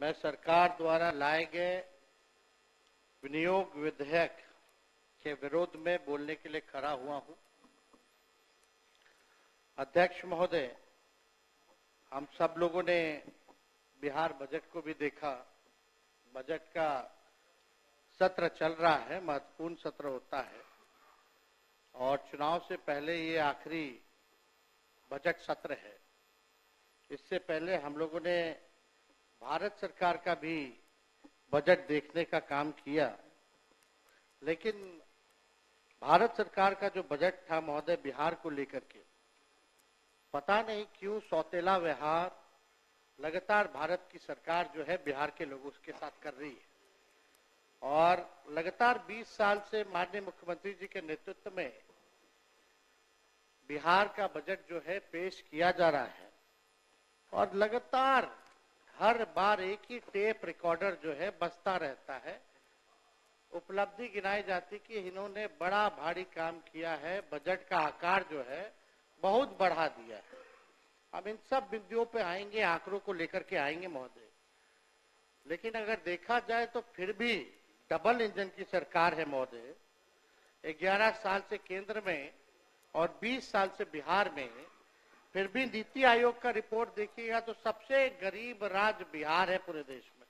मैं सरकार द्वारा लाए गए विनियोग विधेयक के विरोध में बोलने के लिए खड़ा हुआ हूं। अध्यक्ष महोदय, हम सब लोगों ने बिहार बजट को भी देखा। बजट का सत्र चल रहा है, महत्वपूर्ण सत्र होता है और चुनाव से पहले ये आखिरी बजट सत्र है। इससे पहले हम लोगों ने भारत सरकार का भी बजट देखने का काम किया, लेकिन भारत सरकार का जो बजट था महोदय बिहार को लेकर के, पता नहीं क्यों सौतेला व्यवहार लगातार भारत की सरकार जो है बिहार के लोगों के साथ कर रही है। और लगातार 20 साल से माननीय मुख्यमंत्री जी के नेतृत्व में बिहार का बजट जो है पेश किया जा रहा है और लगातार हर बार एक ही टेप रिकॉर्डर जो है बजता रहता है। उपलब्धि गिनाई जाती कि इन्होंने बड़ा भारी काम किया है, बजट का आकार जो है बहुत बढ़ा दिया है। हम इन सब बिंदुओं पे आएंगे, आंकड़ों को लेकर के आएंगे महोदय, लेकिन अगर देखा जाए तो फिर भी डबल इंजन की सरकार है महोदय। 11 साल से केंद्र में और 20 साल से बिहार में, फिर भी नीति आयोग का रिपोर्ट देखिएगा तो सबसे गरीब राज्य बिहार है पूरे देश में।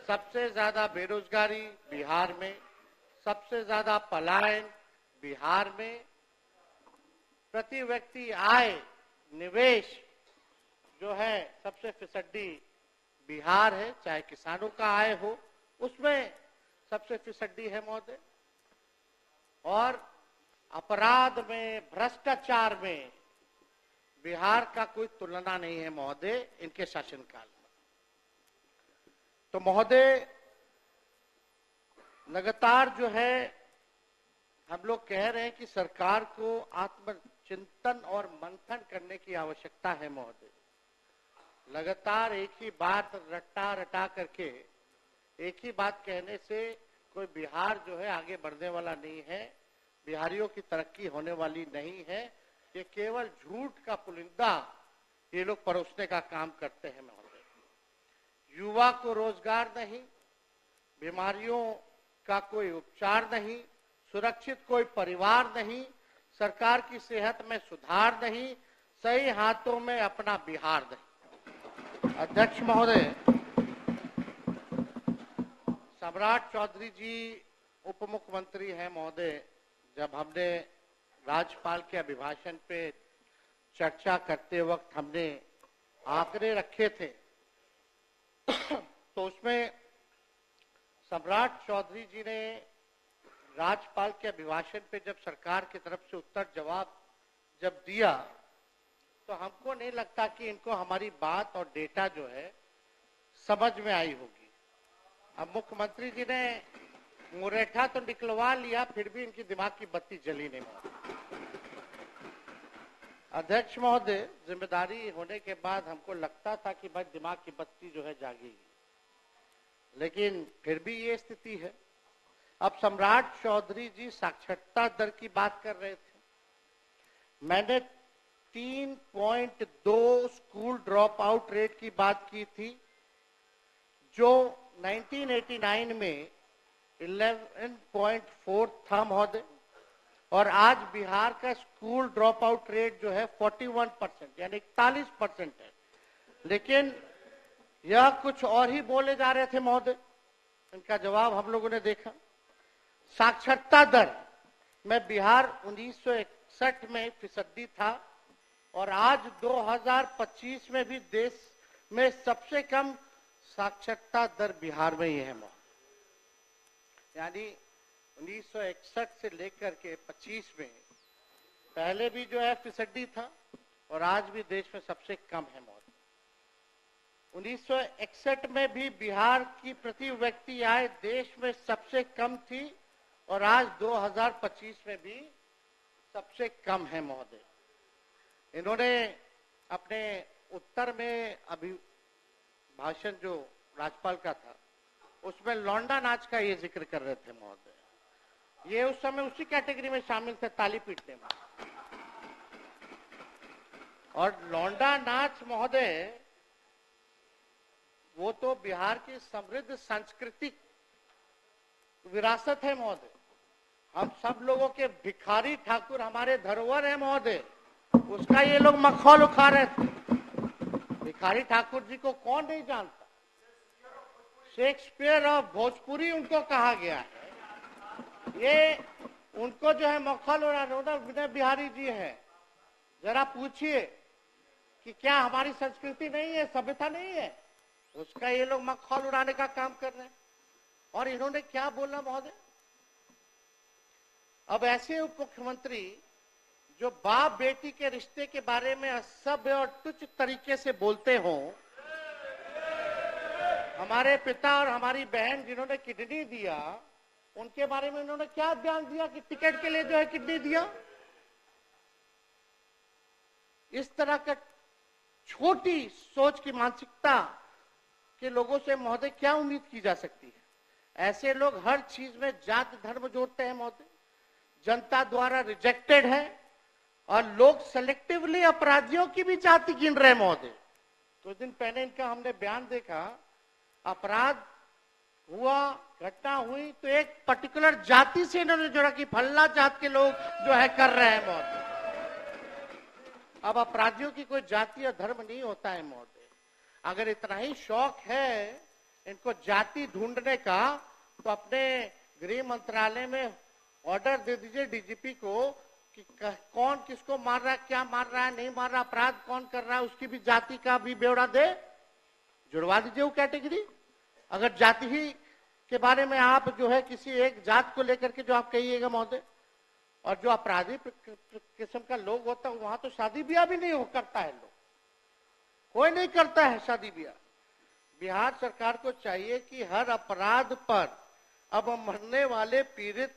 सबसे ज्यादा बेरोजगारी बिहार में, सबसे ज्यादा पलायन बिहार में, प्रति व्यक्ति आय निवेश जो है सबसे फिसड्डी बिहार है। चाहे किसानों का आय हो उसमें सबसे फिसड्डी है महोदय। और अपराध में, भ्रष्टाचार में बिहार का कोई तुलना नहीं है महोदय इनके शासनकाल में। तो महोदय लगातार जो है हम लोग कह रहे हैं कि सरकार को आत्मचिंतन और मंथन करने की आवश्यकता है महोदय। लगातार एक ही बात रटा करके एक ही बात कहने से कोई बिहार जो है आगे बढ़ने वाला नहीं है, बिहारियों की तरक्की होने वाली नहीं है। ये केवल झूठ का पुलिंदा ये लोग परोसने का काम करते हैं महोदय। युवा को रोजगार नहीं, बीमारियों का कोई उपचार नहीं, सुरक्षित कोई परिवार नहीं, सरकार की सेहत में सुधार नहीं, सही हाथों में अपना बिहार नहीं। अध्यक्ष महोदय, सम्राट चौधरी जी उप मुख्यमंत्री हैं महोदय। जब हमने राज्यपाल के अभिभाषण पे चर्चा करते वक्त हमने आंकड़े रखे थे तो उसमें सम्राट चौधरी जी ने राज्यपाल के अभिभाषण पे जब सरकार की तरफ से उत्तर जवाब जब दिया तो हमको नहीं लगता कि इनको हमारी बात और डेटा जो है समझ में आई होगी। अब मुख्यमंत्री जी ने मुरेठा तो निकलवा लिया, फिर भी इनकी दिमाग की बत्ती जली नहीं। अध्यक्ष महोदय, जिम्मेदारी होने के बाद हमको लगता था कि भाई दिमाग की बत्ती जो है जागेगी, लेकिन फिर भी ये स्थिति है। अब सम्राट चौधरी जी साक्षरता दर की बात कर रहे थे। मैंने 3.2 स्कूल ड्रॉप आउट रेट की बात की थी, जो 1989 में 11.4 था महोदय, और आज बिहार का स्कूल ड्रॉप आउट रेट जो है 41% यानी 41% है। लेकिन यह कुछ और ही बोले जा रहे थे महोदय। इनका जवाब हम लोगों ने देखा। साक्षरता दर में बिहार 1961 में फीसदी था और आज 2025 में भी देश में सबसे कम साक्षरता दर बिहार में ही है महोदय। यानी 1961 से लेकर के 25 में पहले भी जो है फीसदी था और आज भी देश में सबसे कम है महोदय। 1961 में भी बिहार की प्रति व्यक्ति आय देश में सबसे कम थी और आज 2025 में भी सबसे कम है महोदय। इन्होंने अपने उत्तर में अभिभाषण जो राज्यपाल का था उसमें लौंडा नाच का ये जिक्र कर रहे थे महोदय। ये उस समय उसी कैटेगरी में शामिल थे, ताली पीटने में। और लौंडा नाच महोदय वो तो बिहार की समृद्ध सांस्कृतिक विरासत है महोदय। हम सब लोगों के भिखारी ठाकुर हमारे धरोहर है महोदय, उसका ये लोग मखौल उठा रहे थे। भिखारी ठाकुर जी को कौन नहीं जानता? शेक्सपियर ऑफ भोजपुरी उनको कहा गया है। ये उनको जो है मखौल उड़ाना विनय बिहारी जी है। जरा पूछिए कि क्या हमारी संस्कृति नहीं है, सभ्यता नहीं है? उसका ये लोग मखौल उड़ाने का काम कर रहे हैं। और इन्होंने क्या बोला महोदय? अब ऐसे उप मुख्यमंत्री जो बाप बेटी के रिश्ते के बारे में असभ्य और तुच्छ तरीके से बोलते हो, हमारे पिता और हमारी बहन जिन्होंने किडनी दिया, उनके बारे में उन्होंने क्या बयान दिया कि टिकट के लिए जो है किडनी दिया। इस तरह का छोटी सोच की मानसिकता के लोगों से महोदय क्या उम्मीद की जा सकती है? ऐसे लोग हर चीज में जात धर्म जोड़ते हैं महोदय, जनता द्वारा रिजेक्टेड है, और लोग सेलेक्टिवली अपराधियों की भी जाति गिन रहे हैं महोदय। कुछ दिन पहले इनका हमने बयान देखा, अपराध हुआ, घटना हुई तो एक पर्टिकुलर जाति से इन्होंने जोड़ा कि फल्ला जात के लोग जो है कर रहे हैं महोदय। अब अपराधियों की कोई जाति और धर्म नहीं होता है महोदय। अगर इतना ही शौक है इनको जाति ढूंढने का, तो अपने गृह मंत्रालय में ऑर्डर दे दीजिए डीजीपी को कि कौन किसको मार रहा है, क्या मार रहा है, नहीं मार रहा, अपराध कौन कर रहा है, उसकी भी जाति का भी ब्यौरा दे, जुड़वा दीजिए वो कैटेगरी। अगर जाति ही के बारे में आप जो है किसी एक जात को लेकर के जो आप कहिएगा महोदय, और जो अपराधी किस्म का लोग होता है वहां तो शादी ब्याह भी नहीं हो करता है, लोग कोई नहीं करता है शादी ब्याह। बिहार सरकार को चाहिए कि हर अपराध पर अब मरने वाले पीड़ित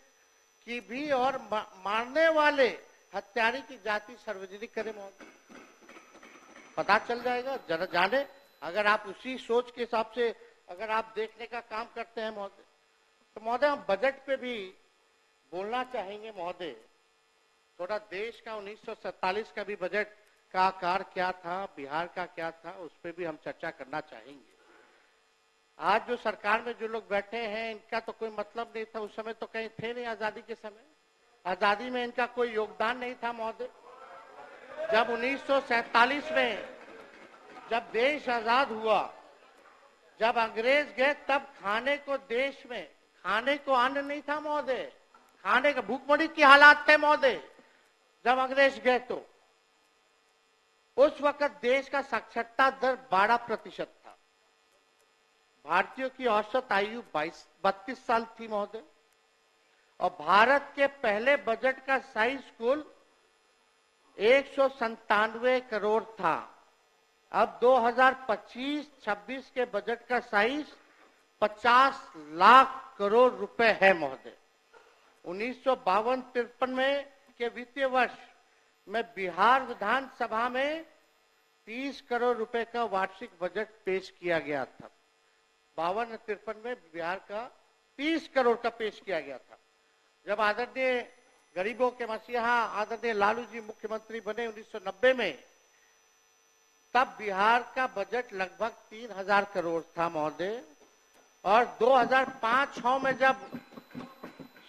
की भी और मारने वाले हत्यारे की जाति सार्वजनिक करे महोदय, पता चल जाएगा। जरा जाने, अगर आप उसी सोच के हिसाब से अगर आप देखने का काम करते हैं महोदय, तो महोदय हम बजट पे भी बोलना चाहेंगे महोदय। थोड़ा देश का 1947 का भी बजट का आकार क्या था, बिहार का क्या था, उस पर भी हम चर्चा करना चाहेंगे। आज जो सरकार में जो लोग बैठे हैं इनका तो कोई मतलब नहीं था, उस समय तो कहीं थे नहीं। आजादी के समय आजादी में इनका कोई योगदान नहीं था महोदय। जब 1947 में जब देश आजाद हुआ, जब अंग्रेज गए, तब खाने को देश में खाने को अन्न नहीं था महोदय, खाने का भूखमरी के हालात थे महोदय। जब अंग्रेज गए तो उस वक्त देश का साक्षरता दर 12% था। भारतीयों की औसत आयु 32 साल थी महोदय, और भारत के पहले बजट का साइज कुल 197 करोड़ था। अब 2025-26 के बजट का साइज 50 लाख करोड़ रुपए है महोदय। 1952-53 में के वित्तीय वर्ष में बिहार विधानसभा में 30 करोड़ रुपए का वार्षिक बजट पेश किया गया था। 52-53 में बिहार का 30 करोड़ का पेश किया गया था। जब आदरणीय गरीबों के मसीहा आदरणीय लालू जी मुख्यमंत्री बने 1990 में, तब बिहार का बजट लगभग 3000 करोड़ था महोदय। और 2005-06 में जब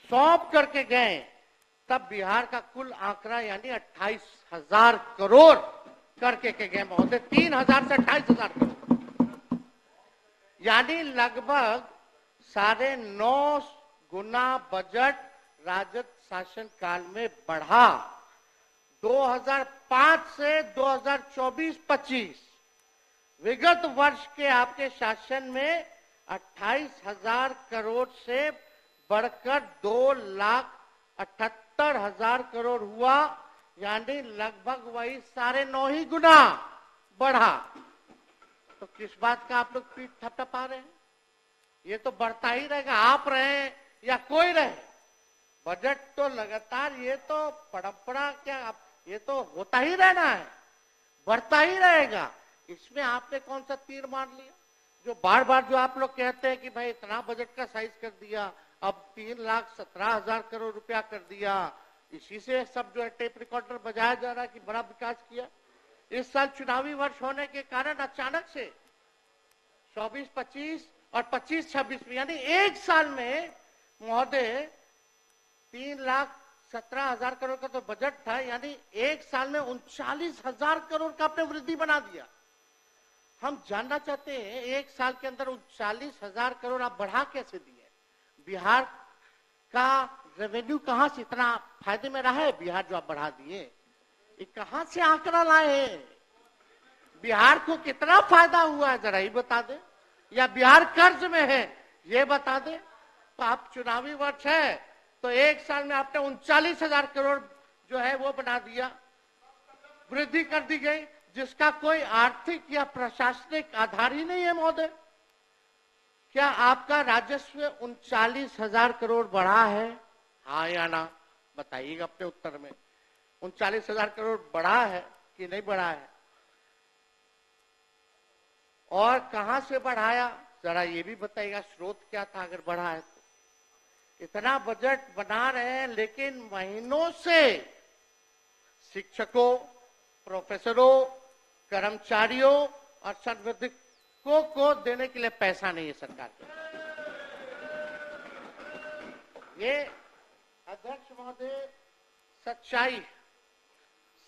सौंप करके गए, तब बिहार का कुल आंकड़ा यानी 28,000 करोड़ करके के गए महोदय। 3000 से 28,000 करोड़, यानी लगभग 9.5 गुना बजट राजद शासन काल में बढ़ा। 2005 से 2024-25 विगत वर्ष के आपके शासन में 28,000 करोड़ से बढ़कर 2,78,000 करोड़ हुआ, यानी लगभग वही 9.5 गुना बढ़ा। तो किस बात का आप लोग पीठ थपथपा रहे हैं? ये तो बढ़ता ही रहेगा, आप रहे या कोई रहे। बजट तो लगातार, ये तो परंपरा क्या, ये तो होता ही रहना है, बढ़ता ही रहेगा। इसमें आपने कौन सा तीर मार लिया? जो बार बार जो आप लोग कहते हैं कि भाई इतना बजट का साइज कर दिया, अब 3,17,000 करोड़ रुपया कर दिया, इसी से सब जो है टेप रिकॉर्डर बजाया जा रहा है कि बड़ा विकास किया। इस साल चुनावी वर्ष होने के कारण अचानक से 24-25 और 25-26 में, यानी एक साल में महोदय 3,17,000 करोड़ का तो बजट था, यानी एक साल में 39,000 करोड़ का आपने वृद्धि बना दिया। हम जानना चाहते हैं एक साल के अंदर 39,000 करोड़ आप बढ़ा कैसे दिए? बिहार का रेवेन्यू कहां से इतना फायदे में रहा है? बिहार जो आप बढ़ा दिए, ये कहां से आंकड़ा लाए हैं? बिहार को कितना फायदा हुआ है जरा ही बता दे, या बिहार कर्ज में है ये बता दे। तो आप चुनावी वर्ष है तो एक साल में आपने 39,000 करोड़ जो है वो बना दिया, वृद्धि कर दी गई, जिसका कोई आर्थिक या प्रशासनिक आधार ही नहीं है महोदय। क्या आपका राजस्व 39,000 करोड़ बढ़ा है? हाँ या ना बताइएगा अपने उत्तर में। 39,000 करोड़ बढ़ा है कि नहीं बढ़ा है? और कहां से बढ़ाया जरा ये भी बताइएगा, स्रोत क्या था अगर बढ़ा है तो? इतना बजट बना रहे हैं लेकिन महीनों से शिक्षकों, प्रोफेसरों, कर्मचारियों और संविधिकों को देने के लिए पैसा नहीं है सरकार के। ये अध्यक्ष महोदय सच्चाई,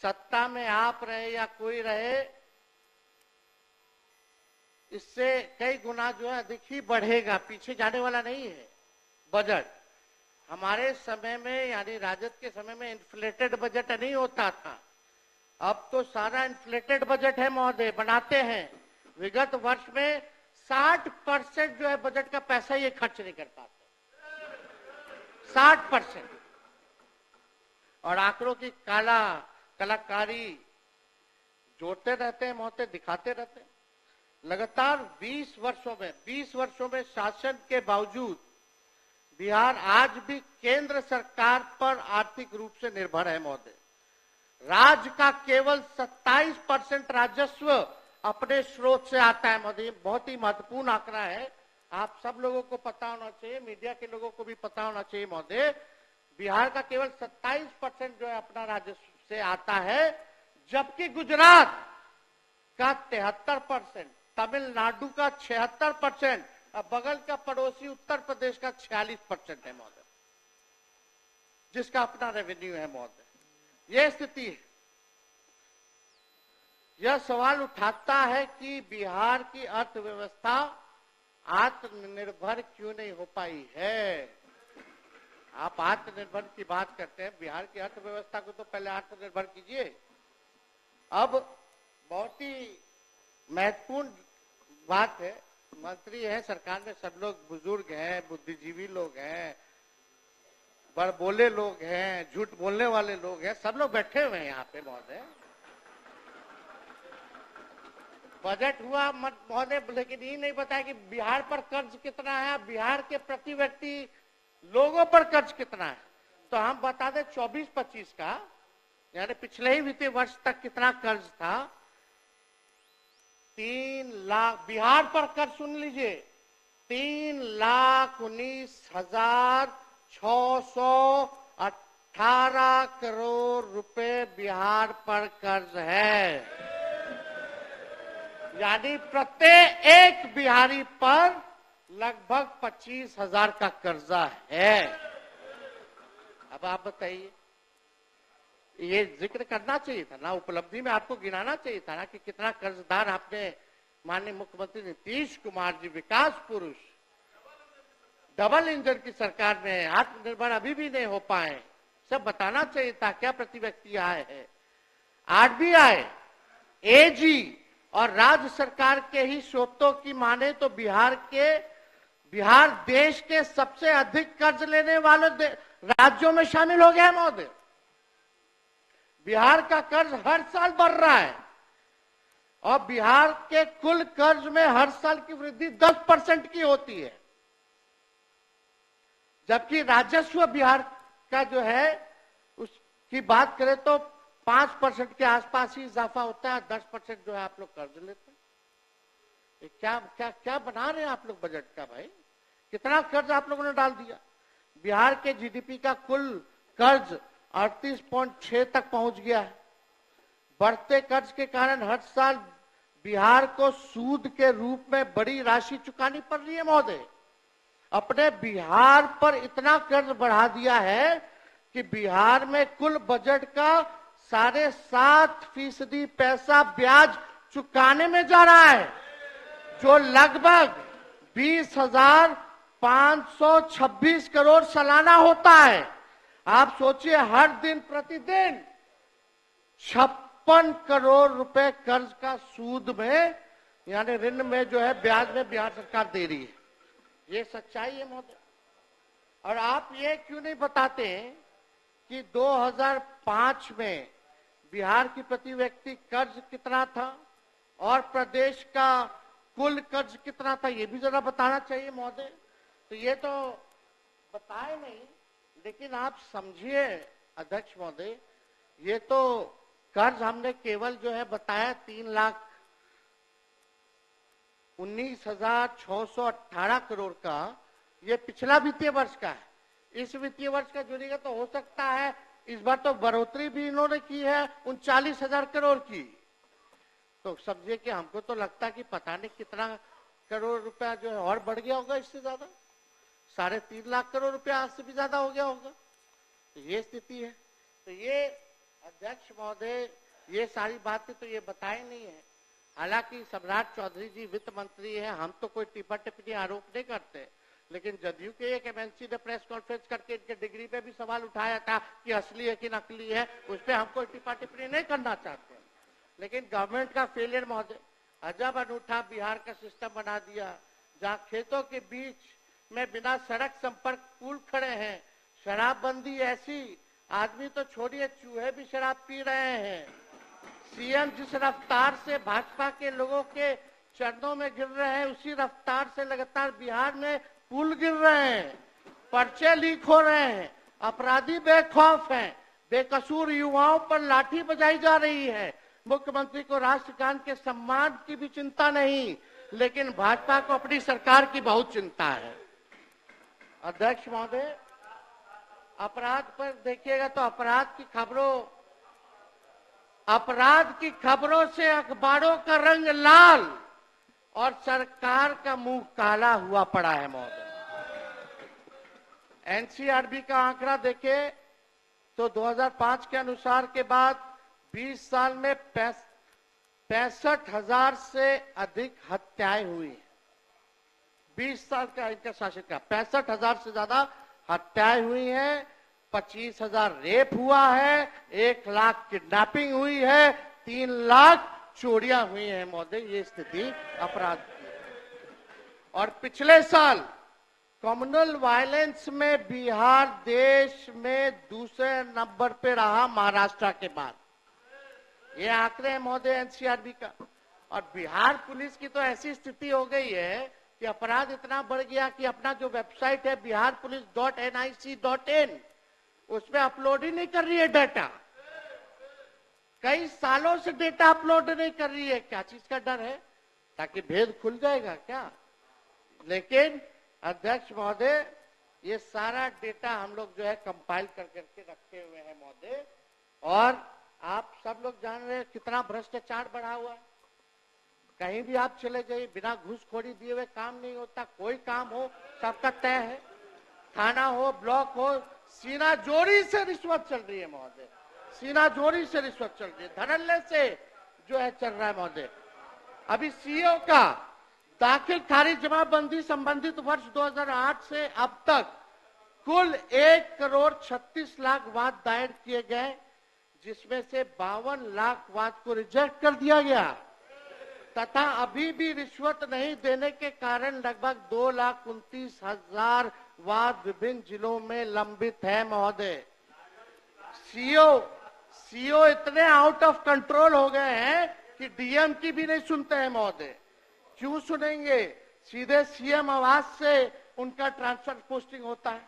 सत्ता में आप रहे या कोई रहे, इससे कई गुना जो है अधिक ही बढ़ेगा, पीछे जाने वाला नहीं है बजट। हमारे समय में यानी राजद के समय में इन्फ्लेटेड बजट नहीं होता था, अब तो सारा इन्फ्लेटेड बजट है महोदय, बनाते हैं। विगत वर्ष में 60% जो है बजट का पैसा ये खर्च नहीं कर पाते, 60%। और आंकड़ों की कलाकारी जोड़ते रहते हैं महोदय, दिखाते रहते हैं। लगातार 20 वर्षों में शासन के बावजूद बिहार आज भी केंद्र सरकार पर आर्थिक रूप से निर्भर है महोदय। राज्य का केवल 27% राजस्व अपने स्रोत से आता है महोदय। बहुत ही महत्वपूर्ण आंकड़ा है, आप सब लोगों को पता होना चाहिए, मीडिया के लोगों को भी पता होना चाहिए महोदय। बिहार का केवल 27% जो है अपना राजस्व से आता है, जबकि गुजरात का 73%, तमिलनाडु का 76% और बगल का पड़ोसी उत्तर प्रदेश का 46% है महोदय, जिसका अपना रेवेन्यू है महोदय। यह स्थिति है। यह सवाल उठाता है कि बिहार की अर्थव्यवस्था आत्मनिर्भर क्यों नहीं हो पाई है। आप आत्मनिर्भर की बात करते हैं, बिहार की अर्थव्यवस्था को तो पहले आत्मनिर्भर कीजिए। अब बहुत ही महत्वपूर्ण बात है, मंत्री है सरकार में, सब लोग बुजुर्ग हैं, बुद्धिजीवी लोग हैं, बड़बोले लोग हैं, झूठ बोलने वाले लोग हैं, सब लोग बैठे हुए हैं यहाँ पे महोदय। बजट हुआ महोदय, लेकिन ये नहीं बताया कि बिहार पर कर्ज कितना है, बिहार के प्रति व्यक्ति लोगों पर कर्ज कितना है। तो हम बता दें 24-25 का, यानी पिछले ही वित्तीय वर्ष तक कितना कर्ज था। 3 लाख बिहार पर कर्ज, सुन लीजिए, 3,19,618 करोड़ रुपए बिहार पर कर्ज है। यानी प्रत्येक एक बिहारी पर लगभग 25,000 का कर्जा है। अब आप बताइए, ये जिक्र करना चाहिए था ना, उपलब्धि में आपको गिनाना चाहिए था ना कि कितना कर्जदार आपने, माननीय मुख्यमंत्री नीतीश कुमार जी, विकास पुरुष, डबल इंजन की सरकार में आत्मनिर्भर अभी भी नहीं हो पाए, सब बताना चाहिए था। क्या प्रति व्यक्ति आय है? आरबीआई, एजी और राज्य सरकार के ही स्रोतों की माने तो बिहार देश के सबसे अधिक कर्ज लेने वाले राज्यों में शामिल हो गया है महोदय। बिहार का कर्ज हर साल बढ़ रहा है और बिहार के कुल कर्ज में हर साल की वृद्धि 10% की होती है, जबकि राजस्व बिहार का जो है उसकी बात करें तो 5% के आसपास ही इजाफा होता है, 10% जो है आप लोग कर्ज लेते हैं। क्या क्या क्या बना रहे हैं आप लोग बजट का भाई? कितना कर्ज आप लोगों ने डाल दिया। बिहार के जीडीपी का कुल कर्ज 38.6 तक पहुंच गया है। बढ़ते कर्ज के कारण हर साल बिहार को सूद के रूप में बड़ी राशि चुकानी पड़ रही है महोदय। अपने बिहार पर इतना कर्ज बढ़ा दिया है कि बिहार में कुल बजट का 7.5% पैसा ब्याज चुकाने में जा रहा है, जो लगभग 20,526 करोड़ सालाना होता है। आप सोचिए, हर दिन प्रतिदिन 56 करोड़ रुपए कर्ज का सूद में यानी ऋण में जो है ब्याज में बिहार सरकार दे रही है। ये सच्चाई है महोदय। और आप ये क्यों नहीं बताते कि 2005 में बिहार की प्रति व्यक्ति कर्ज कितना था और प्रदेश का कुल कर्ज कितना था, ये भी जरा बताना चाहिए महोदय। तो ये तो बताए नहीं, लेकिन आप समझिए अध्यक्ष महोदय, ये तो कर्ज हमने केवल जो है बताया 3,19,618 करोड़ का, ये पिछला वित्तीय वर्ष का है। इस वित्तीय वर्ष का जुड़ेगा तो हो सकता है इस बार तो बढ़ोतरी भी इन्होंने की है 39,000 करोड़ की। तो समझिए कि हमको तो लगता है कि पता नहीं कितना करोड़ रुपया जो है और बढ़ गया होगा, इससे ज्यादा 3.5 लाख करोड़ रुपया से भी ज्यादा हो गया होगा। तो ये स्थिति है। तो ये अध्यक्ष महोदय, ये सारी बातें तो ये बताए नहीं है। हालांकि सम्राट चौधरी जी वित्त मंत्री है, हम तो कोई टिप्पा टिप्पणी आरोप नहीं करते, लेकिन जदयू के एक एमएनसी ने प्रेस कॉन्फ्रेंस करके इनके डिग्री पे भी सवाल उठाया था कि असली है कि नकली है, उस पर हम कोई टिप्पा टिप्पणी नहीं करना चाहते। लेकिन गवर्नमेंट का फेलियर महोदय, अजब अनूठा बिहार का सिस्टम बना दिया, जहां खेतों के बीच में बिना सड़क संपर्क पुल खड़े हैं, शराबबंदी ऐसी, आदमी तो छोड़िए चूहे भी शराब पी रहे हैं। सीएम जिस रफ्तार से भाजपा के लोगों के चरणों में गिर रहे हैं, उसी रफ्तार से लगातार बिहार में पुल गिर रहे हैं, पर्चे लीक हो रहे हैं, अपराधी बेखौफ हैं, बेकसूर युवाओं पर लाठी बजाई जा रही है। मुख्यमंत्री को राष्ट्रगान के सम्मान की भी चिंता नहीं, लेकिन भाजपा को अपनी सरकार की बहुत चिंता है। अध्यक्ष महोदय, अपराध पर देखिएगा तो अपराध की खबरों से अखबारों का रंग लाल और सरकार का मुंह काला हुआ पड़ा है महोदय। एनसीआरबी का आंकड़ा देखे तो 2005 के अनुसार के बाद 20 साल में 65,000 से अधिक हत्याएं हुई। 20 साल का इनका शासन का 65,000 से ज्यादा हत्याएं हुई हैं, 25,000 रेप हुआ है, 1 लाख किडनैपिंग हुई है, 3 लाख चोरियां हुई हैं महोदय। ये स्थिति अपराध की। और पिछले साल कम्युनल वायलेंस में बिहार देश में दूसरे नंबर पे रहा महाराष्ट्र के बाद। ये आंकड़े हैं महोदय एनसीआरबी का। और बिहार पुलिस की तो ऐसी स्थिति हो गई है कि अपराध इतना बढ़ गया कि अपना जो वेबसाइट है biharpolice.nic.in, उसमें अपलोड ही नहीं कर रही है डाटा। कई सालों से डेटा अपलोड नहीं कर रही है। क्या चीज का डर है? ताकि भेद खुल जाएगा क्या? लेकिन अध्यक्ष महोदय, ये सारा डेटा हम लोग जो है कंपाइल करके रखे हुए हैं महोदय। और आप सब लोग जान रहे हैं कितना भ्रष्टाचार बढ़ा हुआ है। कहीं भी आप चले जाइए, बिना घूसखोरी दिए हुए काम नहीं होता। कोई काम हो सबका तय है, थाना हो, ब्लॉक हो, सीना जोरी से रिश्वत चल रही है महोदय। सीना जोरी से रिश्वत चल रही है, धड़ल्ले से जो है चल रहा है महोदय। अभी सीओ का दाखिल खारिज जमाबंदी संबंधित वर्ष 2008 से अब तक कुल 1,36,00,000 वाद दायर किए गए, जिसमें से 52 लाख वाद को रिजेक्ट कर दिया गया तथा अभी भी रिश्वत नहीं देने के कारण लगभग 2,29,000 वाद विभिन्न जिलों में लंबित है महोदय। सीओ इतने आउट ऑफ कंट्रोल हो गए हैं कि डीएम की भी नहीं सुनते हैं महोदय। क्यों सुनेंगे? सीधे सीएम आवास से उनका ट्रांसफर पोस्टिंग होता है।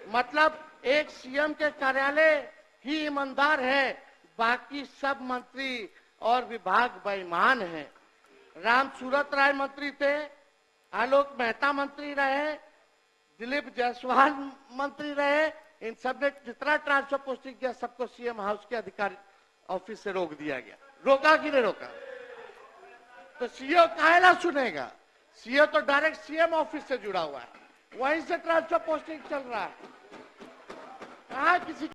मतलब एक सीएम के कार्यालय ही ईमानदार है, बाकी सब मंत्री और विभाग बेईमान हैं। राम सूरत राय मंत्री थे, आलोक मेहता मंत्री रहे, दिलीप जायसवाल मंत्री रहे। इन सब ने जितना ट्रांसफर पोस्टिंग किया सबको सीएम हाउस के अधिकारी ऑफिस से रोक दिया गया। रोका कि नहीं रोका? तो सीओ काहेला सुनेगा? सीओ तो डायरेक्ट सीएम ऑफिस से जुड़ा हुआ है, वहीं से ट्रांसफर पोस्टिंग चल रहा है। कहा किसी